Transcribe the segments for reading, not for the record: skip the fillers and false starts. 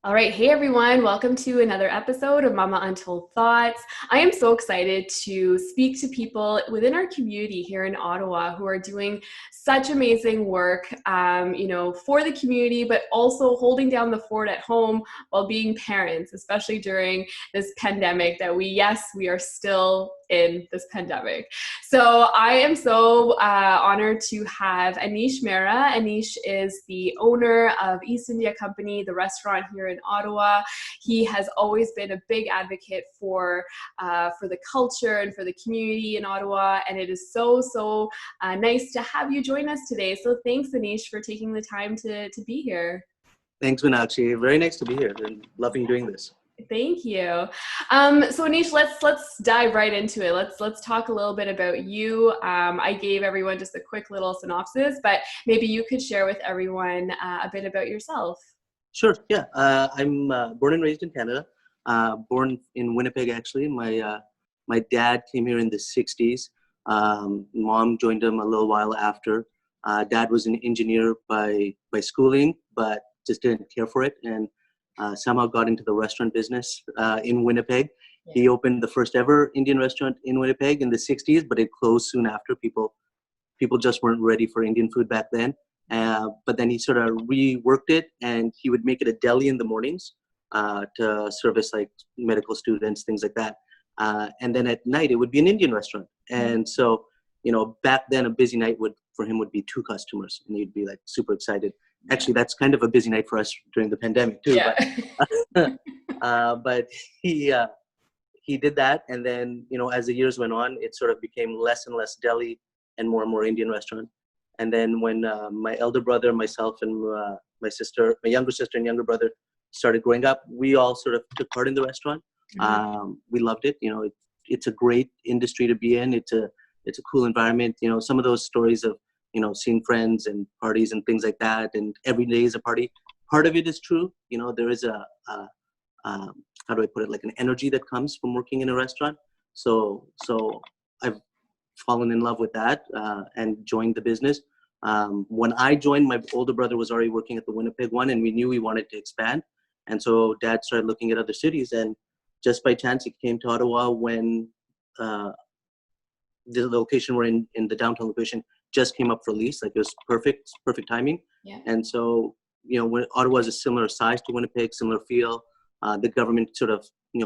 All right. Hey, everyone. Welcome to another episode of Mama Untold Thoughts. I am so excited to speak to people within our community here in Ottawa who are doing such amazing work, for the community, but also holding down the fort at home while being parents, especially during this pandemic that we are still in this pandemic. So I am so honored to have Anisha Mehra. Anish is the owner of East India Company, the restaurant here in Ottawa. He has always been a big advocate for the culture and for the community in Ottawa, and it is so nice to have you join us today. So thanks, Anish, for taking the time to be here. Thanks, Meenakshi. Very nice to be here and loving doing this. Thank you. So Anish, let's dive right into it. Let's talk a little bit about you. I gave everyone just a quick little synopsis, but maybe you could share with everyone a bit about yourself. Sure. Yeah. I'm born and raised in Canada. Born in Winnipeg, actually. My dad came here in the '60s. Mom joined him a little while after. Dad was an engineer by schooling, but just didn't care for it, and somehow got into the restaurant business in Winnipeg. Yeah. He opened the first ever Indian restaurant in Winnipeg in the '60s, but it closed soon after. People just weren't ready for Indian food back then. But then he sort of reworked it, and he would make it a deli in the mornings to service like medical students, things like that. And then at night, it would be an Indian restaurant. And so, back then a busy night for him would be 2 customers, and he'd be like super excited. Actually, that's kind of a busy night for us during the pandemic too. Yeah. But he did that, and then as the years went on, it sort of became less and less deli and more Indian restaurant. And then when my elder brother, myself, and my younger sister and younger brother started growing up, we all sort of took part in the restaurant. We loved it. It's a great industry to be in. It's a cool environment. Some of those stories of seeing friends and parties and things like that, and every day is a party. Part of it is true. There is how do I put it, like an energy that comes from working in a restaurant. So I've fallen in love with that and joined the business. When I joined, my older brother was already working at the Winnipeg one, and we knew we wanted to expand. And so Dad started looking at other cities, and just by chance, he came to Ottawa when the location we're in the downtown location just came up for lease. Like, it was perfect timing. Yeah. And so, when Ottawa is a similar size to Winnipeg, similar feel, the government sort of,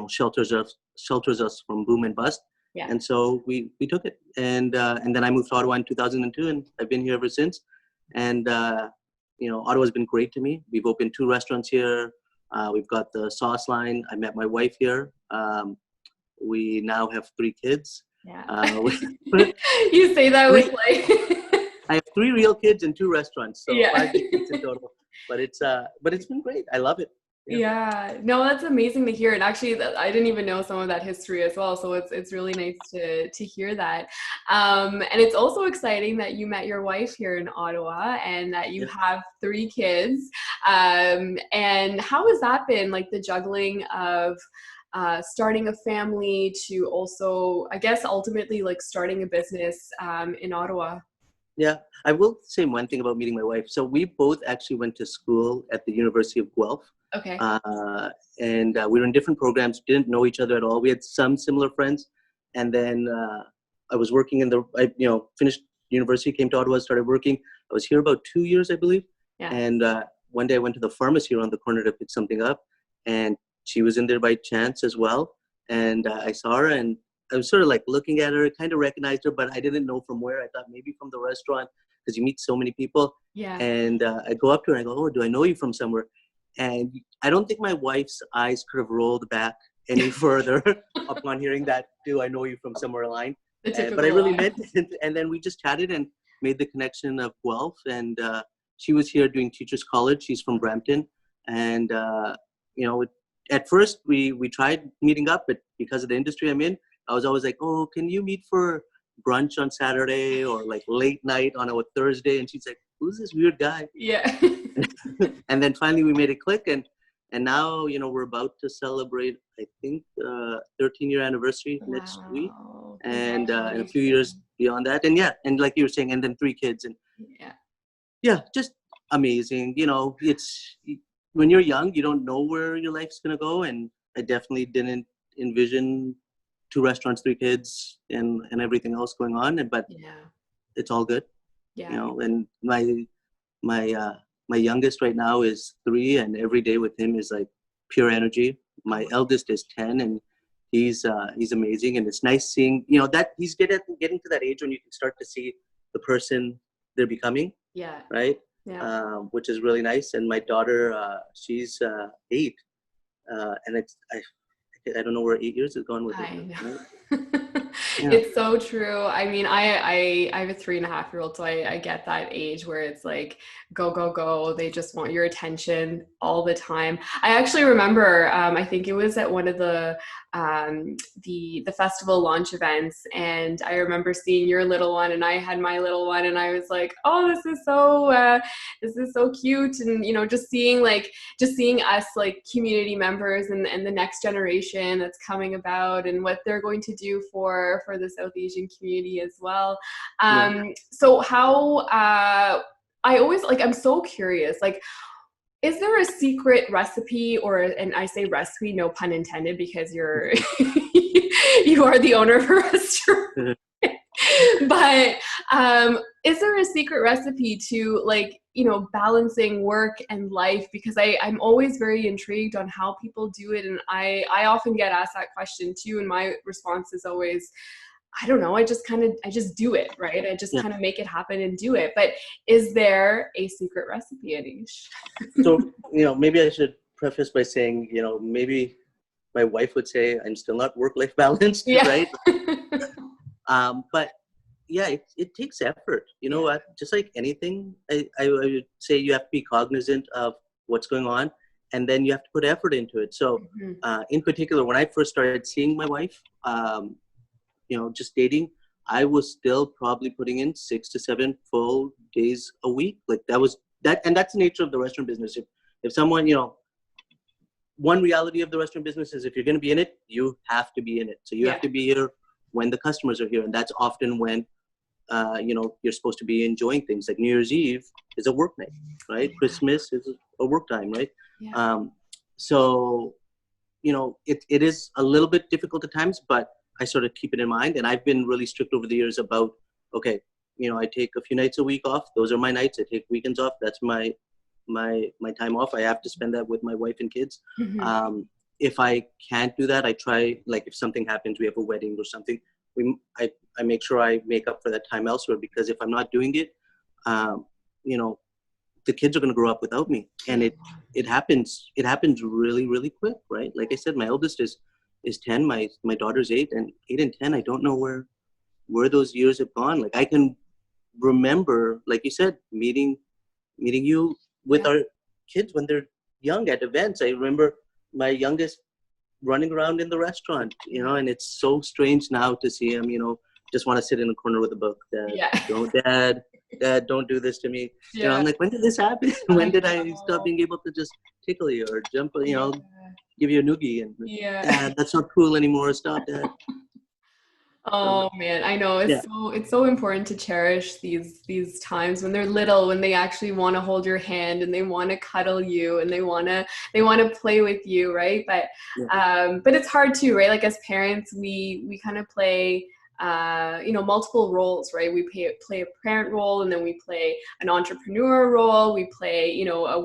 shelters us from boom and bust. Yeah. And so we took it, and then I moved to Ottawa in 2002, and I've been here ever since. And Ottawa's been great to me. We've opened 2 restaurants here. We've got the sauce line. I met my wife here. We now have 3 kids. Yeah. You say that with like. I have 3 real kids and 2 restaurants, so Yeah. 5 kids in total. But it's been great. I love it. Yeah, no, that's amazing to hear. And actually, I didn't even know some of that history as well. So it's really nice to hear that. And it's also exciting that you met your wife here in Ottawa and that you have 3 kids. And how has that been, like the juggling of starting a family to also, I guess, ultimately like starting a business in Ottawa? Yeah, I will say one thing about meeting my wife. So we both actually went to school at the University of Guelph. Okay. And we were in different programs, didn't know each other at all. We had some similar friends. And then I was working I finished university, came to Ottawa, started working. I was here about 2 years, I believe. Yeah. And one day I went to the pharmacy around the corner to pick something up. And she was in there by chance as well. And I saw her, and I was sort of like looking at her, kind of recognized her, but I didn't know from where. I thought maybe from the restaurant, because you meet so many people. Yeah. And I go up to her and I go, "Oh, do I know you from somewhere?" And I don't think my wife's eyes could have rolled back any further upon hearing that, "Do I know you from somewhere?" line. But I really meant it. And then we just chatted and made the connection of Guelph. And she was here doing Teachers College. She's from Brampton. And, at first we tried meeting up, but because of the industry I'm in, I was always like, "Oh, can you meet for brunch on Saturday or like late night on a Thursday?" And she's like, "Who's this weird guy?" Yeah. And then finally we made it click, and now we're about to celebrate, I think, 13-year anniversary next week, and in a few years beyond that. And and like you were saying, and then 3 kids, and just amazing. when you're young, you don't know where your life's going to go. And I definitely didn't envision 2 restaurants, 3 kids, and everything else going on. But Yeah. it's all good, Yeah. and my my youngest right now is 3, and every day with him is like pure energy. My Oh, eldest is 10, and he's amazing. And it's nice seeing, that he's getting to that age when you can start to see the person they're becoming, yeah. right? Yeah. Which is really nice. And my daughter, she's 8, and I don't know where 8 years has gone with her, I right? know. Yeah, It's so true. I mean, I have a 3.5-year-old, so I get that age where it's like go, go, go. They just want your attention all the time. I actually remember, I think it was at one of the festival launch events, and I remember seeing your little one, and I had my little one, and I was like, oh, this is so cute, and just seeing us like community members and the next generation that's coming about and what they're going to do for the South Asian community as well. yeah. So how I always like I'm so curious, like, is there a secret recipe, and I say recipe, no pun intended, because you're you are the owner of a restaurant. But is there a secret recipe to, like, balancing work and life? Because I'm always very intrigued on how people do it, and I often get asked that question too, and my response is always, I don't know, I just do it, right? I just Yeah. kind of make it happen and do it. But is there a secret recipe, Anish? So, maybe I should preface by saying, maybe my wife would say I'm still not work-life balanced, Yeah. right? But yeah, it takes effort. You know Yeah. what? Just like anything, I would say you have to be cognizant of what's going on, and then you have to put effort into it. So, Mhm. in particular, when I first started seeing my wife, just dating, I was still probably putting in 6 to 7 full days a week. Like that was that, and that's the nature of the restaurant business. If someone, one reality of the restaurant business is if you're going to be in it, you have to be in it. So you Yeah. have to be here when the customers are here, and that's often when you're supposed to be enjoying things. Like New Year's Eve is a work night, right? Yeah. Christmas is a work time, right? Yeah. So it is a little bit difficult at times, but I sort of keep it in mind. And I've been really strict over the years about, okay, I take a few nights a week off. Those are my nights. I take weekends off. That's my time off. I have to spend that with my wife and kids. Mhm. If I can't do that, I try, like if something happens, we have a wedding or something, I make sure I make up for that time elsewhere, because if I'm not doing it, um, you know, the kids are going to grow up without me. And Yeah. it happens really, really quick, right? Like I said, my eldest is 10, my daughter's 8, and 8 and 10, I don't know where those years have gone. Like I can remember, like you said, meeting you with Yeah. our kids when they're young at events. I remember my youngest running around in the restaurant, and it's so strange now to see him, just want to sit in a corner with a book. Yeah. Dad, don't do this to me. Yeah. I'm like, when did this happen? I When did I stop know. being able to just tickle you or jump, Yeah. give you a noogie? And Yeah. Dad, that's not cool anymore. Stop, Dad. So Oh man, I know, yeah, it's so important to cherish these times when they're little, when they actually want to hold your hand and they want to cuddle you and they want to play with you, right? yeah, But it's hard too, right? Like as parents, we kind of play multiple roles, right? We play a parent role, and then we play an entrepreneur role. We play, a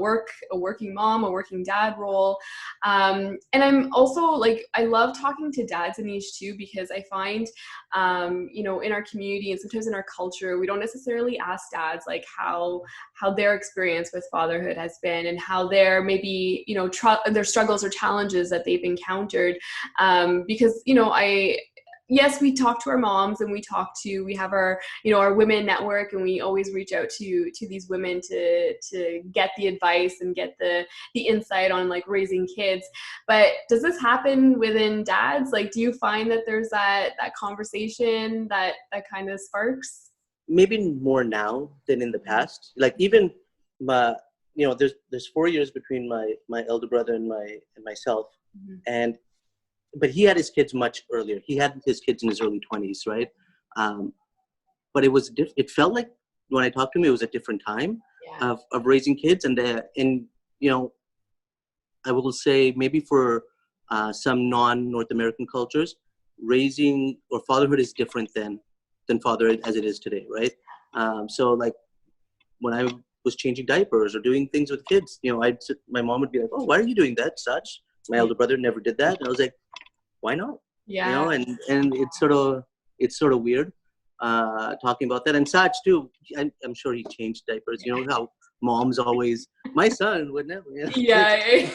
working mom, a working dad role. And I'm also like, I love talking to dads, Anish, too, because I find in our community and sometimes in our culture, we don't necessarily ask dads like how their experience with fatherhood has been, and how their maybe their struggles or challenges that they've encountered. Because yes, we talk to our moms, and we have our our women network, and we always reach out to these women to get the advice and get the insight on like raising kids. But does this happen within dads? Like, do you find that there's that conversation that kind of sparks? maybe more now than in the past. Like even my, there's 4 years between my elder brother and myself, Mhm. and but he had his kids much earlier. He had his kids in his early 20s, right? Um, but it felt like when I talked to him, it was a different time Yeah. of raising kids, and you know I will say maybe for some non-North American cultures, raising or fatherhood is different than fatherhood as it is today, right? So like when I was changing diapers or doing things with kids, my mom would be like, "Oh, why are you doing that?" Such. My elder brother never did that, and I was like, "Why not?" Yeah. And it's sort of weird talking about that. And Sach too, I'm sure he changed diapers. You know how moms always, my son would never. Yeah.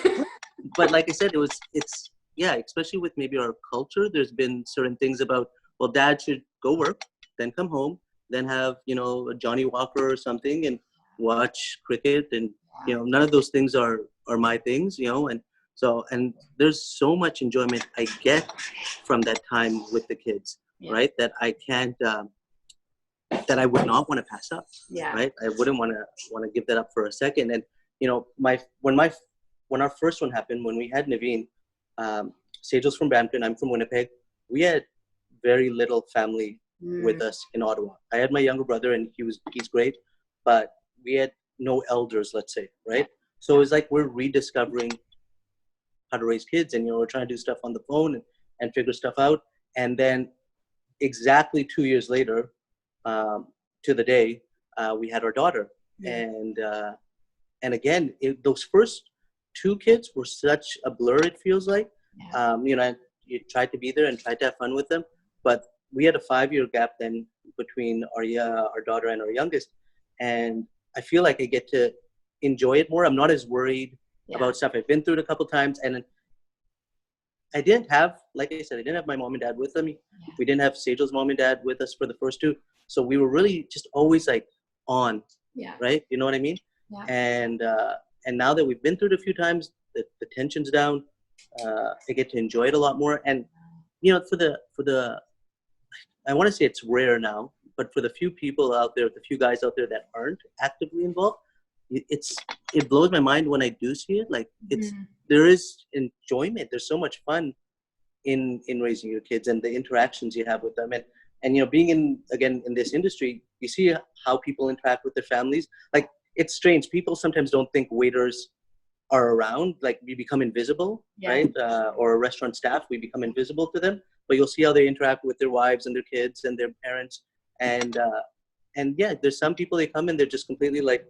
But like I said, it's yeah, especially with maybe our culture, there's been certain things about, well, dad should go work, then come home, then have a Johnny Walker or something and watch cricket, and none of those things are my things, and there's so much enjoyment I get from that time with the kids, right? That I can't that I would not want to pass up. Yeah. Right? I wouldn't want to give that up for a second. And when our first one happened, when we had Naveen, Sejal's from Brampton, I'm from Winnipeg. We had very little family with us in Ottawa. I had my younger brother, and he's great, but we had no elders, let's say, right? So it's like we're rediscovering how to raise kids, and we're trying to do stuff on the phone and figure stuff out. And then exactly 2 years later, to the day, we had our daughter, and again, those first two kids were such a blur. It feels like, you tried to be there and tried to have fun with them, but we had a 5-year gap then between our daughter and our youngest, and I feel like I get to enjoy it more. I'm not as worried about stuff. I've been through it a couple times, and I didn't have, like I said, I didn't have my mom and dad with me. We didn't have Sejal's mom and dad with us for the first two. So we were really just always like on, right? You know what I mean? Yeah. And now that we've been through it a few times, the tension's down. I get to enjoy it a lot more. And, for the, I want to say it's rare now, but for the few people out there, the few guys out there that aren't actively involved, it blows my mind when I do see it. Like there is enjoyment. There's so much fun in raising your kids and the interactions you have with them. And being in this industry, you see how people interact with their families. Like, it's strange. People sometimes don't think waiters are around. Like, we become invisible, right? Or restaurant staff, we become invisible to them. But you'll see how they interact with their wives and their kids and their parents. And yeah, there's some people, they come and they're just completely like,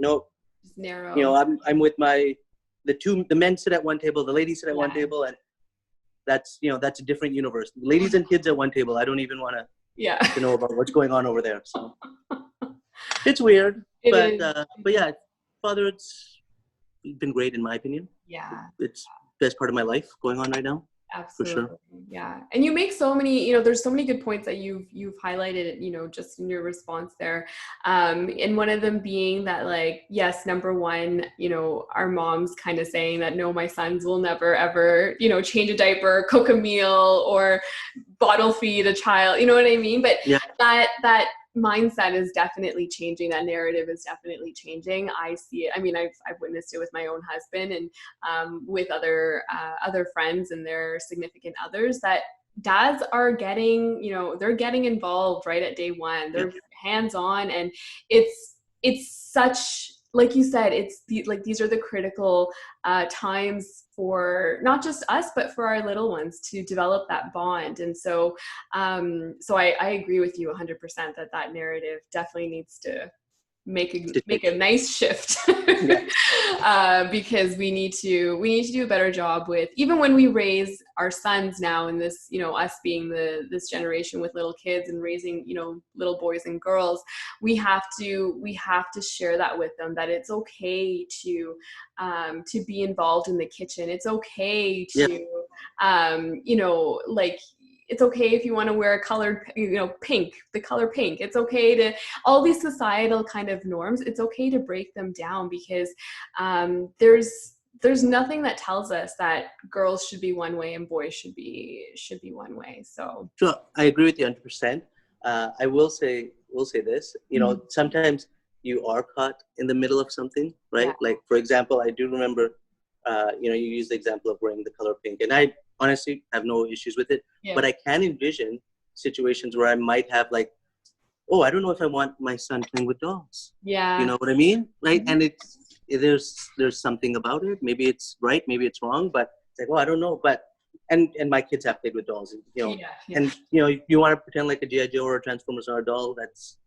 no, just narrow. I'm with the men sit at one table, the ladies sit at one table, and that's a different universe. Ladies and kids at one table. I don't even want to know about what's going on over there. So it's weird, but yeah, fatherhood's been great in my opinion. Yeah, it's the best part of my life going on right now. Absolutely. For sure. Yeah. And you make so many, there's so many good points that you've highlighted, just in your response there. And one of them being that, like, yes, number one, our mom's kind of saying that, no, my sons will never, ever, change a diaper, cook a meal, or bottle feed a child, you know what I mean? But that mindset is definitely changing. That narrative is definitely changing. I see it. I mean, I've witnessed it with my own husband and with other friends and their significant others, that dads are getting, they're getting involved right at day one. They're hands-on, and it's such, like you said, these are the critical times for not just us, but for our little ones to develop that bond. And so I agree with you 100% that narrative definitely needs to make a nice shift. Because we need to do a better job with, even when we raise our sons now in this, us being this generation with little kids and raising, little boys and girls, we have to share that with them, that it's okay to be involved in the kitchen. It's okay to, it's okay if you want to wear a colored, pink, the color pink. It's okay to, all these societal kind of norms, it's okay to break them down, because there's nothing that tells us that girls should be one way and boys should be one way. So sure, I agree with you 100%. I will say this, sometimes you are caught in the middle of something, right? Yeah. Like, for example, I do remember, you used the example of wearing the color pink, and I honestly have no issues with it, but I can envision situations where I might have, like, oh, I don't know if I want my son playing with dolls. Yeah. You know what I mean? Right? Mm-hmm. And there's something about it. Maybe it's right, maybe it's wrong, but it's like, oh, I don't know. But and my kids have played with dolls, and you want to pretend like a GI Joe or a Transformers or a doll. That's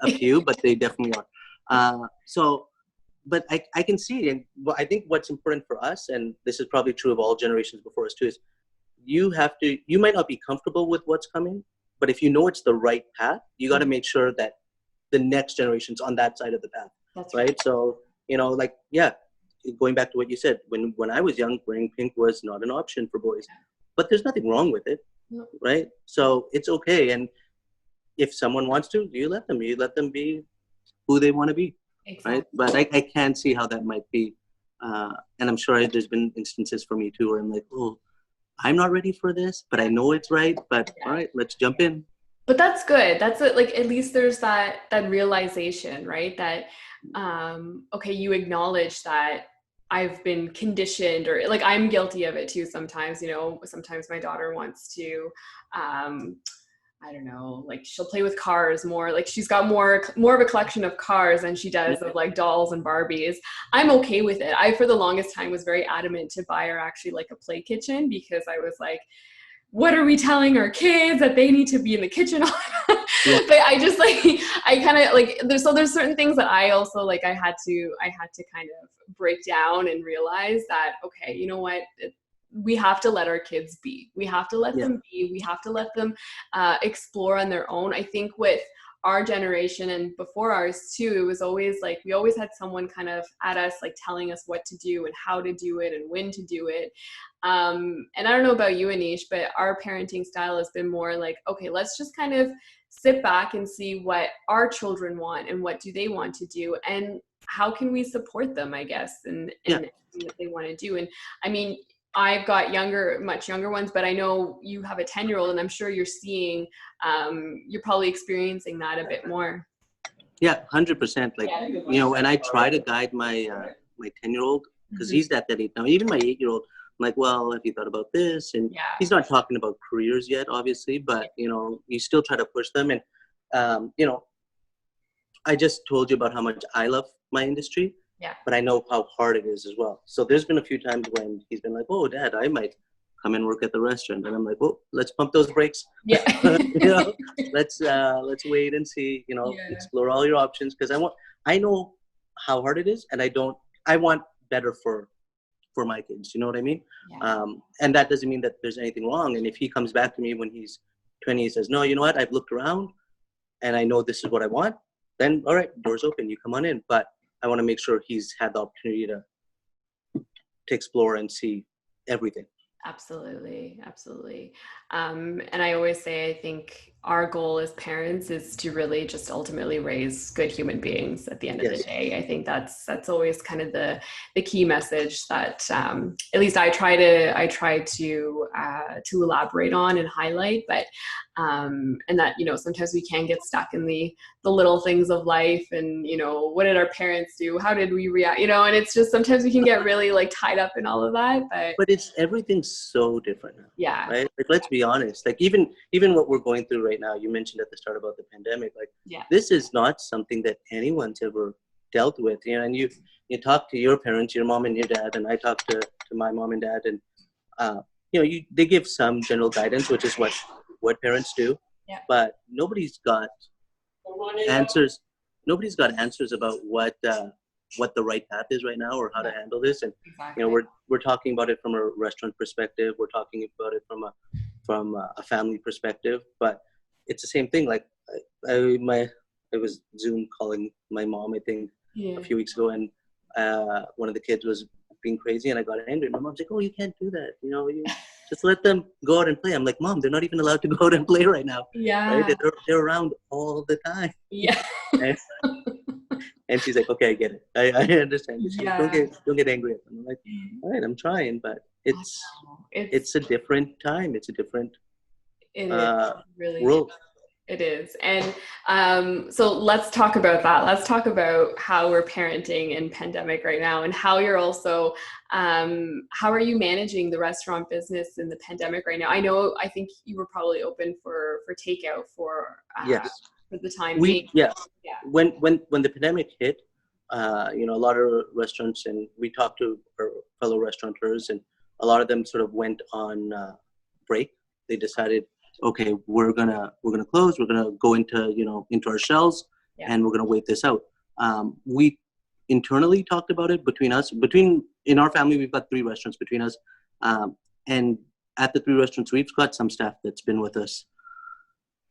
up to you, but they definitely are. So, but I can see, and I think what's important for us, and this is probably true of all generations before us too, is you might not be comfortable with what's coming, but if you know it's the right path, you got to make sure that the next generation's on that side of the path. That's right. So, like, going back to what you said, when I was young, wearing pink was not an option for boys, but there's nothing wrong with it. No. Right. So it's okay. And if someone wants to, you let them be who they want to be. Exactly. Right. But I can see how that might be. And I'm sure there's been instances for me too, where I'm like, oh, I'm not ready for this, but I know it's right. But all right, let's jump in. But that's good. That's it. Like, at least there's that realization, right? That, okay, you acknowledge that I've been conditioned, or like I'm guilty of it too. Sometimes, sometimes my daughter wants to, I don't know, like she'll play with cars more. Like she's got more of a collection of cars than she does of like dolls and Barbies. I'm okay with it. I, for the longest time, was very adamant to buy her actually like a play kitchen, because I was like, what are we telling our kids, that they need to be in the kitchen? But I just I kind of there's certain things that I also I had to kind of break down and realize that, okay, you know what? We have to let our kids be. We have to let them be. We have to let them explore on their own. I think with our generation and before ours too, it was always we always had someone kind of at us, telling us what to do and how to do it and when to do it. And I don't know about you, Anish, but our parenting style has been more okay, let's just kind of sit back and see what our children want and what do they want to do, and how can we support them, I guess, in what they want to do. And I mean, I've got much younger ones, but I know you have a 10-year-old, and I'm sure you're seeing, you're probably experiencing that a bit more. Yeah, 100%. And I try to guide my 10-year-old, because he's that age now. Even my 8-year-old, I'm like, well, have you thought about this? And he's not talking about careers yet, obviously, but you still try to push them. And I just told you about how much I love my industry. Yeah. But I know how hard it is as well. So there's been a few times when he's been like, oh, Dad, I might come and work at the restaurant. And I'm like, oh, let's pump those brakes. Yeah. Let's wait and see, explore all your options. Because I know how hard it is, and I want better for my kids. You know what I mean? Yeah. And that doesn't mean that there's anything wrong. And if he comes back to me when he's 20, he says, no, you know what? I've looked around and I know this is what I want. Then, all right, doors open, you come on in. But I want to make sure he's had the opportunity to explore and see everything. Absolutely. And I always say, I think our goal as parents is to really just ultimately raise good human beings at the end of the day. I think that's always kind of the key message that at least I try to elaborate on and highlight. But and that, sometimes we can get stuck in the little things of life, and what did our parents do, how did we react, and it's just sometimes we can get really tied up in all of that. But everything's so different now. Yeah. Right. Let's be honest. Even what we're going through right now, you mentioned at the start about the pandemic. This is not something that anyone's ever dealt with. And you talk to your parents, your mom and your dad, and I talk to my mom and dad, and they give some general guidance, which is what parents do. Yeah. But nobody's got answers. Nobody's got answers about what the right path is right now, or how to handle this. And we're talking about it from a restaurant perspective. We're talking about it from a family perspective. But it's the same thing. I was Zoom calling my mom, I think, a few weeks ago, and one of the kids was being crazy, and I got angry. My mom's like, "Oh, you can't do that. You just let them go out and play." I'm like, "Mom, they're not even allowed to go out and play right now. Yeah, right? They're around all the time." Yeah. And she's like, "Okay, I get it. I understand." She's like, don't get angry at them. I'm like, "All right, I'm trying," but it's a different time. It's a different world. It is. And so let's talk about that. Let's talk about how we're parenting in pandemic right now, and how you're also, how are you managing the restaurant business in the pandemic right now? I think you were probably open for takeout for the time being. Yeah. When the pandemic hit, a lot of restaurants, and we talked to our fellow restaurateurs, and a lot of them sort of went on break. They decided, okay, we're gonna close. We're gonna go into our shells, and we're gonna wait this out. We internally talked about it between us. In our family, we've got 3 restaurants between us, and at the 3 restaurants, we've got some staff that's been with us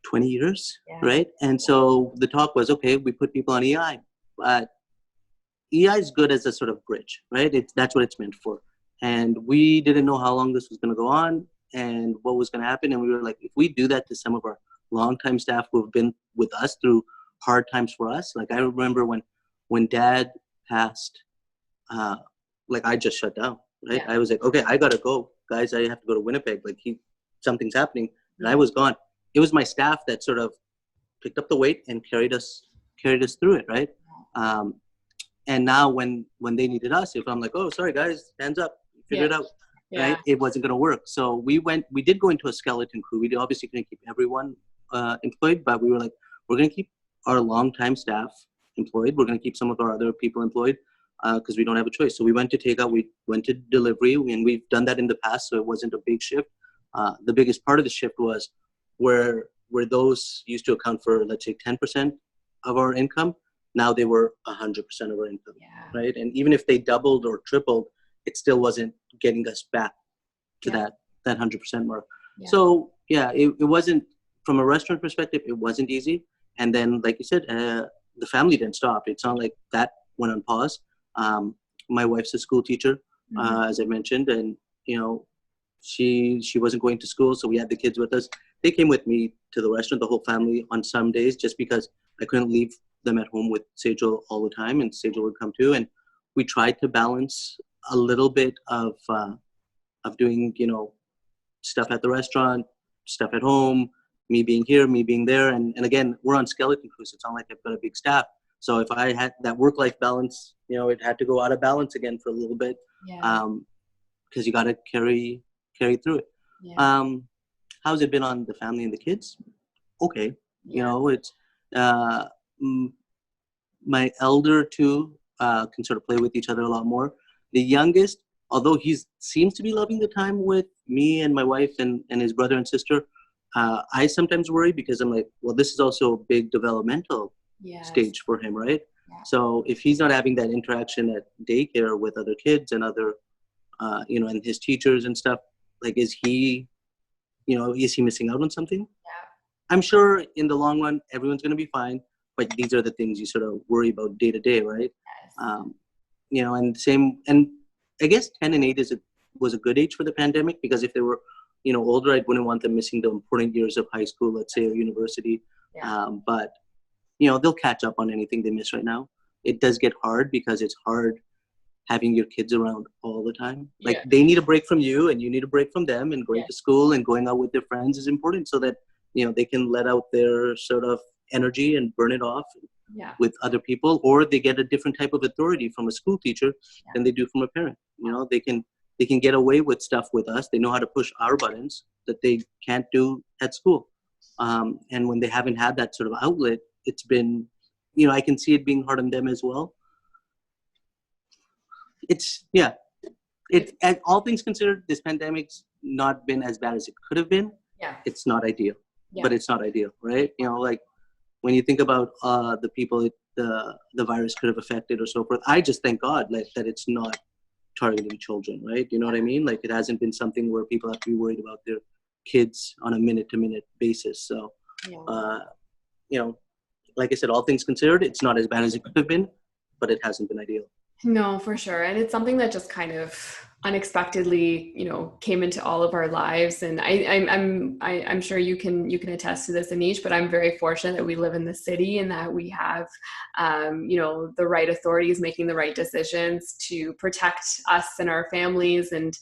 20 years, right? And so the talk was, okay, we put people on EI, but EI is good as a sort of bridge, right? That's what it's meant for. And we didn't know how long this was going to go on and what was going to happen. And we were like, if we do that to some of our longtime staff who have been with us through hard times for us, like I remember when Dad passed, like I just shut down, right? I was like, okay, I got to go, guys. I have to go to Winnipeg. Like something's happening. And I was gone. It was my staff that sort of picked up the weight and carried us through it, right? And now when they needed us, if I'm like, oh, sorry guys, hands up, figure it out, right? It wasn't going to work. So we did go into a skeleton crew. We obviously couldn't keep everyone employed, but we were like, we're going to keep our longtime staff employed. We're going to keep some of our other people employed because we don't have a choice. So we went to takeout, we went to delivery, and we've done that in the past, so it wasn't a big shift. The biggest part of the shift was where those used to account for, let's say, 10% of our income. Now they were 100% of our income, right? And even if they doubled or tripled, it still wasn't getting us back to that 100% mark. So it wasn't, from a restaurant perspective, it wasn't easy. And then, like you said, the family didn't stop. It's not like that went on pause. My wife's a school teacher, as I mentioned, and she wasn't going to school, so we had the kids with us. They came with me to the restaurant, the whole family, on some days, just because I couldn't leave them at home with Sejal all the time, and Sejal would come too. And we tried to balance a little bit of doing, stuff at the restaurant, stuff at home, me being here, me being there. And again, we're on skeleton crews. It's not like I've got a big staff. So if I had that work-life balance, it had to go out of balance again for a little bit, because you got to carry through it. How's it been on the family and the kids? Okay. It's my elder two can sort of play with each other a lot more. The youngest, although he seems to be loving the time with me and my wife and his brother and sister, I sometimes worry because I'm like, well, this is also a big developmental stage for him, right? So if he's not having that interaction at daycare with other kids and other, and his teachers and stuff, like, is he missing out on something? I'm sure in the long run, everyone's going to be fine, but these are the things you sort of worry about day to day, right? And I guess 10 and 8 was a good age for the pandemic, because if they were, older, I wouldn't want them missing the important years of high school, let's say, or university. But, they'll catch up on anything they miss right now. It does get hard because it's hard having your kids around all the time. Like, they need a break from you and you need a break from them, and going to school and going out with their friends is important so that, they can let out their sort of energy and burn it off with other people, or they get a different type of authority from a school teacher than they do from a parent. They can get away with stuff with us. They know how to push our buttons that they can't do at school. And when they haven't had that sort of outlet, it's been, I can see it being hard on them as well. And all things considered, this pandemic's not been as bad as it could have been. It's not ideal, but it's not ideal, right? Like, when you think about the people the virus could have affected or so forth, I just thank God that it's not targeting children, right? You know what I mean? Like, it hasn't been something where people have to be worried about their kids on a minute-to-minute basis. So, like I said, all things considered, it's not as bad as it could have been, but it hasn't been ideal. No, for sure. And it's something that just kind of unexpectedly, came into all of our lives. And I'm sure you can attest to this, Anish, but I'm very fortunate that we live in the city and that we have, the right authorities making the right decisions to protect us and our families. And,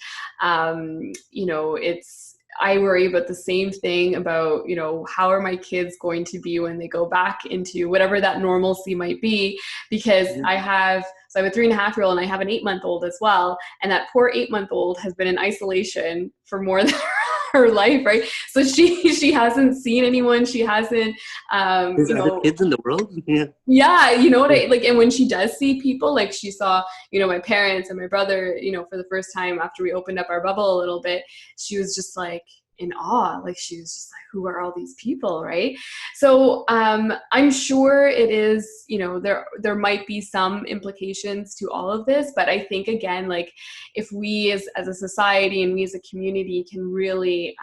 I worry about the same thing about, how are my kids going to be when they go back into whatever that normalcy might be, because I have a 3.5-year-old and I have an 8-month-old as well. And that poor 8-month-old has been in isolation for more than her life, right? So she hasn't seen anyone. She hasn't, There's other kids in the world. Yeah. yeah, you know what Yeah. I like. And when she does see people, like she saw, my parents and my brother, for the first time after we opened up our bubble a little bit, she was just like in awe. Like she was just like, who are all these people, right? So I'm sure it is, there might be some implications to all of this, but I think again, like if we as a society and we as a community can really,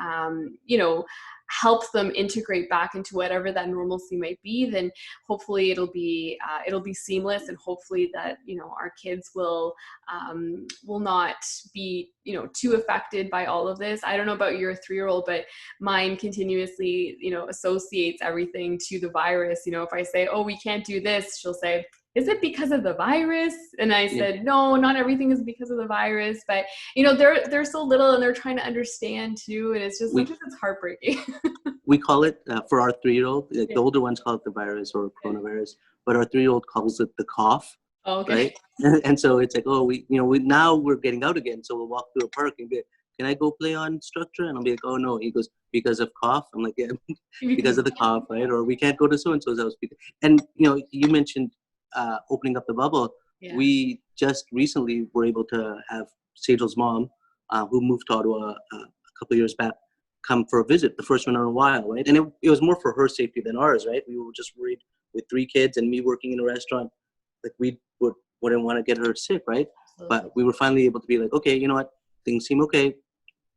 help them integrate back into whatever that normalcy might be, then hopefully it'll be seamless, and hopefully that our kids will not be too affected by all of this. I don't know about your 3-year-old, but mine continuously associates everything to the virus. If I say, oh, we can't do this, she'll say, is it because of the virus? And I Yeah. said, no, not everything is because of the virus, but they're so little and they're trying to understand too, and it's just We sometimes it's heartbreaking. we call it for our 3-year-old. Like Yeah. the older ones call it the virus or coronavirus, but our 3-year-old calls it the cough. Oh, okay. Right? And so it's like, oh, we now we're getting out again, so we'll walk through a park and be like, can I go play on structure? And I'll be like, oh no. He goes, because of cough. I'm like, yeah, because of the cough, right? Or we can't go to so and so's house. And you mentioned opening up the bubble. Yeah. We just recently were able to have Sajal's mom, who moved to Ottawa a couple of years back, come for a visit, the first one in a while, right? And it was more for her safety than ours, right? We were just worried with 3 kids and me working in a restaurant, like we wouldn't want to get her sick, right? Absolutely. But we were finally able to be like, okay, you know what? Things seem okay.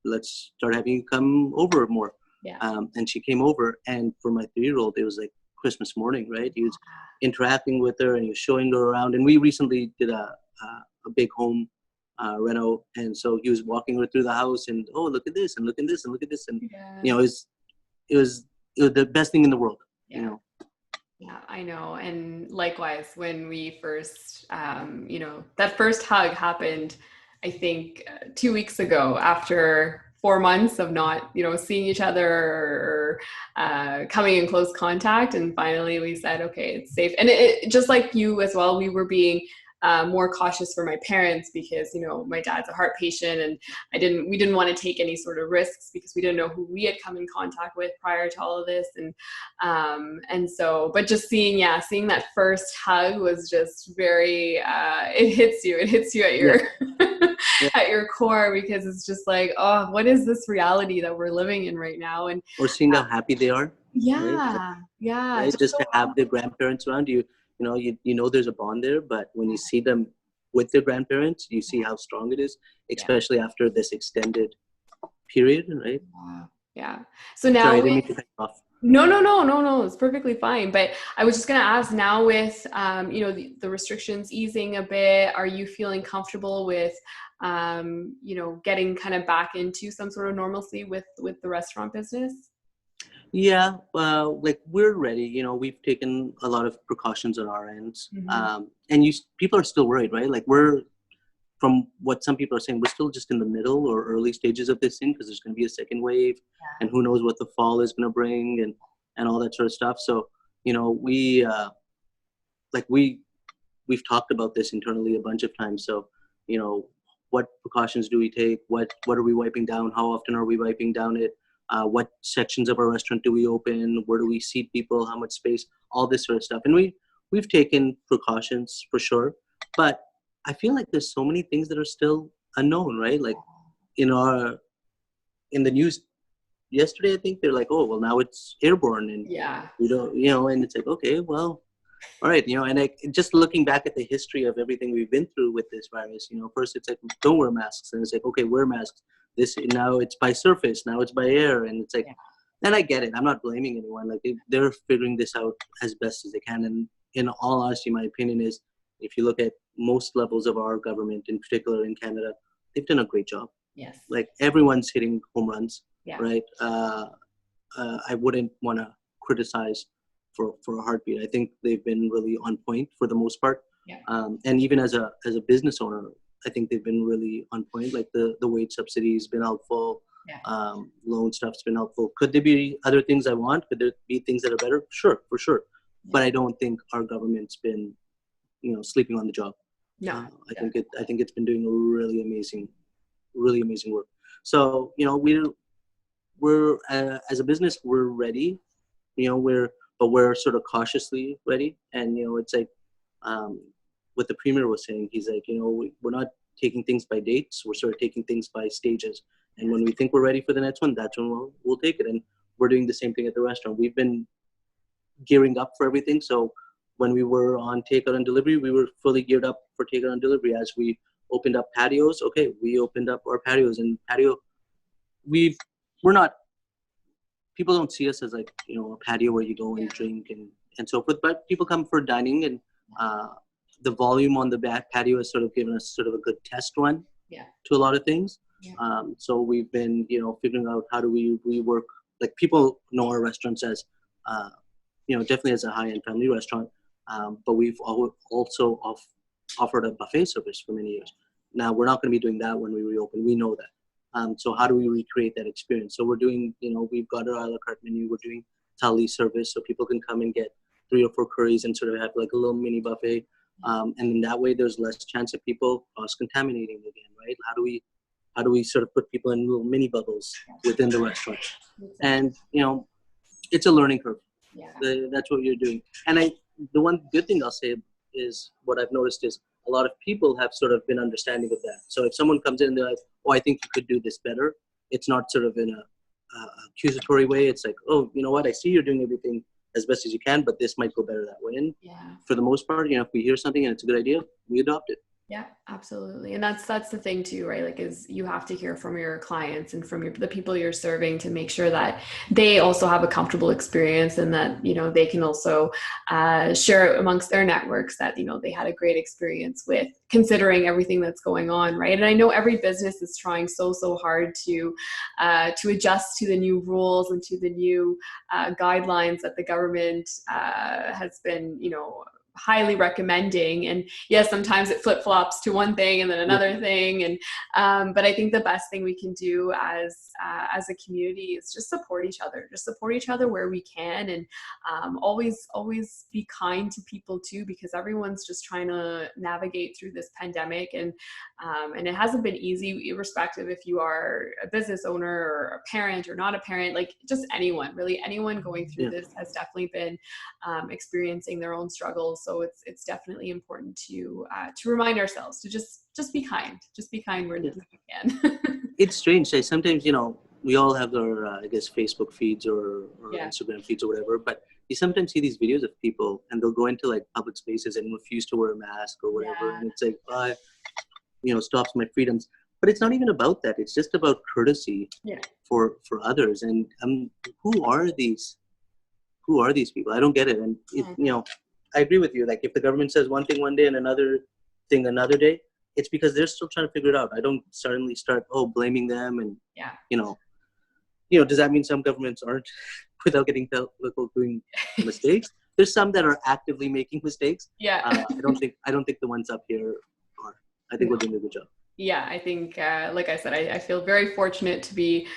Let's start having you come over more. Yeah. And she came over, and for my 3-year-old, it was like Christmas morning, right? He was interacting with her and he was showing her around. And we recently did a big home reno, and so he was walking her through the house and, oh, look at this and look at this and look at this, and Yeah. it was the best thing in the world. Yeah. Yeah, I know. And likewise, when we first, that first hug happened, I think 2 weeks ago, after 4 months of not, seeing each other or coming in close contact. And finally we said, okay, it's safe. And it just like you as well, we were being more cautious for my parents because, my dad's a heart patient, and we didn't want to take any sort of risks because we didn't know who we had come in contact with prior to all of this. And so, but just seeing that first hug was just very, it hits you at your, at your core, because it's just like, oh, what is this reality that we're living in right now? And or seeing how happy they are. yeah, right? Just to have their grandparents around you, there's a bond there, but when you see them with their grandparents, you see how strong it is, especially after this extended period, right? Yeah. So now, sorry, I didn't mean to cut you off. No, it's perfectly fine. But I was just going to ask, now with the restrictions easing a bit, are you feeling comfortable with getting kind of back into some sort of normalcy with the restaurant business? Yeah, like we're ready. We've taken a lot of precautions on our ends, and people are still worried, right? Like from what some people are saying, we're still just in the middle or early stages of this thing, because there's going to be a second wave, and who knows what the fall is going to bring, and all that sort of stuff. So we've talked about this internally a bunch of times. So what precautions do we take? What are we wiping down? How often are we wiping down it? What sections of our restaurant do we open? Where do we seat people? How much space? All this sort of stuff. And we've taken precautions for sure, but I feel like there's so many things that are still unknown, right? Like in the news yesterday, I think they're like, oh, well, now it's airborne, and we don't, and it's like, okay, well, all right, and just looking back at the history of everything we've been through with this virus, first it's like, don't wear masks, and it's like, okay, wear masks. Now it's by surface, now it's by air, and it's like, and I get it. I'm not blaming anyone. Like they're figuring this out as best as they can. And in all honesty, my opinion is, if you look at most levels of our government, in particular in Canada, they've done a great job. Yes. Like everyone's hitting home runs, right? I wouldn't want to criticize for a heartbeat. I think they've been really on point for the most part. And even as a business owner, I think they've been really on point. Like the wage subsidy has been helpful. Loan stuff's been helpful. Could there be other things I want? Could there be things that are better? Sure, for sure. But I don't think our government's been, sleeping on the job. No, I think it's been doing a really amazing work. So we're as a business, we're ready. We're sort of cautiously ready. And it's like what the premier was saying. He's like, we're not taking things by dates. We're sort of taking things by stages. And when we think we're ready for the next one, that's when we'll take it. And we're doing the same thing at the restaurant. We've been gearing up for everything. So when we were on takeout and delivery, we were fully geared up for takeout and delivery. As we opened up patios, okay, we opened up our patios. And we're not, people don't see us as like, a patio where you go and drink and so forth, but people come for dining. And the volume on the back patio has sort of given us sort of a good test run to a lot of things. So we've been, figuring out how do we rework, like people know our restaurants as, definitely as a high-end family restaurant, but we've also offered a buffet service for many years. Now we're not going to be doing that when we reopen. We know that. So how do we recreate that experience? So we're doing, we've got our a la carte menu. We're doing thali service, so people can come and get 3 or 4 curries and sort of have like a little mini buffet. And in that way, there's less chance of people cross-contaminating again, right? How do we sort of put people in little mini bubbles within the restaurant? And, it's a learning curve. That's what you're doing. And the one good thing I'll say is what I've noticed is a lot of people have sort of been understanding of that. So if someone comes in and they're like, oh, I think you could do this better, it's not sort of in a accusatory way. It's like, oh, you know what? I see you're doing everything as best as you can, but this might go better that way. And for the most part, if we hear something and it's a good idea, we adopt it. Yeah, absolutely. And that's the thing too, right? Like, is you have to hear from your clients and from the people you're serving to make sure that they also have a comfortable experience, and that, they can also share it amongst their networks that, they had a great experience with, considering everything that's going on, right? And I know every business is trying so hard to adjust to the new rules and to the new guidelines that the government has been, highly recommending. And yes, sometimes it flip-flops to one thing and then another thing. And but I think the best thing we can do as a community is just support each other where we can, and always be kind to people too, because everyone's just trying to navigate through this pandemic, and it hasn't been easy, irrespective if you are a business owner or a parent or not a parent. Like, just anyone going through this has definitely been experiencing their own struggles. So it's definitely important to remind ourselves to just be kind. Just be kind where you can. It's strange. Sometimes, we all have our, I guess, Facebook feeds or Instagram feeds or whatever, but you sometimes see these videos of people and they'll go into like public spaces and refuse to wear a mask or whatever. And it's like, stops my freedoms. But it's not even about that. It's just about courtesy for others. And who are these people? I don't get it. And I agree with you. Like, if the government says one thing one day and another thing another day, it's because they're still trying to figure it out. I don't suddenly start blaming them. And does that mean some governments aren't, without getting political, doing mistakes? There's some that are actively making mistakes. I don't think the ones up here are. I think we're doing a good job. Yeah, I think, like I said, I feel very fortunate to be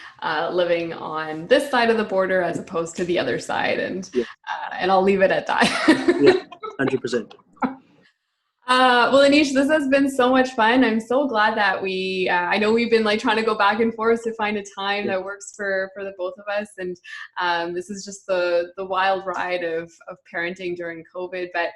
living on this side of the border as opposed to the other side, and I'll leave it at that. 100%. Well, Anish, this has been so much fun. I'm so glad that I know we've been like trying to go back and forth to find a time that works for the both of us. And this is just the wild ride of parenting during COVID. But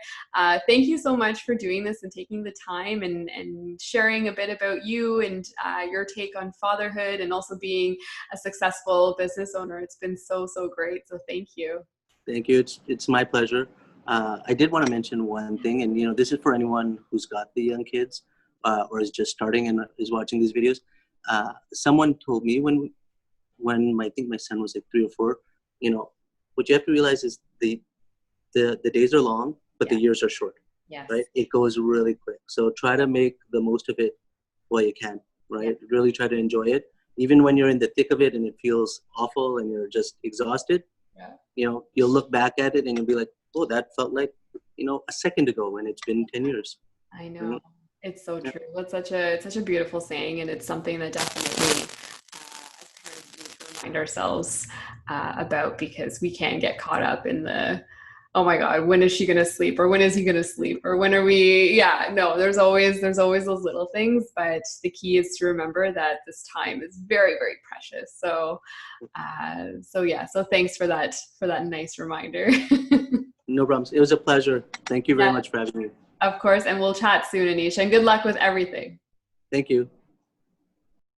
thank you so much for doing this and taking the time and sharing a bit about you and your take on fatherhood, and also being a successful business owner. It's been so great. So thank you. Thank you. It's my pleasure. I did want to mention one thing, and this is for anyone who's got the young kids or is just starting and is watching these videos. Someone told me when I think my son was like 3 or 4, what you have to realize is the days are long, but the years are short. Yes. Right? It goes really quick. So try to make the most of it while you can. Right? Yeah. Really try to enjoy it, even when you're in the thick of it and it feels awful and you're just exhausted. Yeah. You'll look back at it and you'll be like, oh, that felt like, a second ago when it's been 10 years. I know. Mm-hmm. It's so true. It's such a beautiful saying, and it's something that definitely as parents we need to remind ourselves about, because we can get caught up in the, oh my God, when is she going to sleep? Or when is he going to sleep? Or when are we? Yeah, no, there's always those little things. But the key is to remember that this time is very, very precious. So yeah, so thanks for that nice reminder. No problems. It was a pleasure. Thank you very Yeah, much for having me. of course. And we'll chat soon, Anisha. And good luck with everything. Thank you.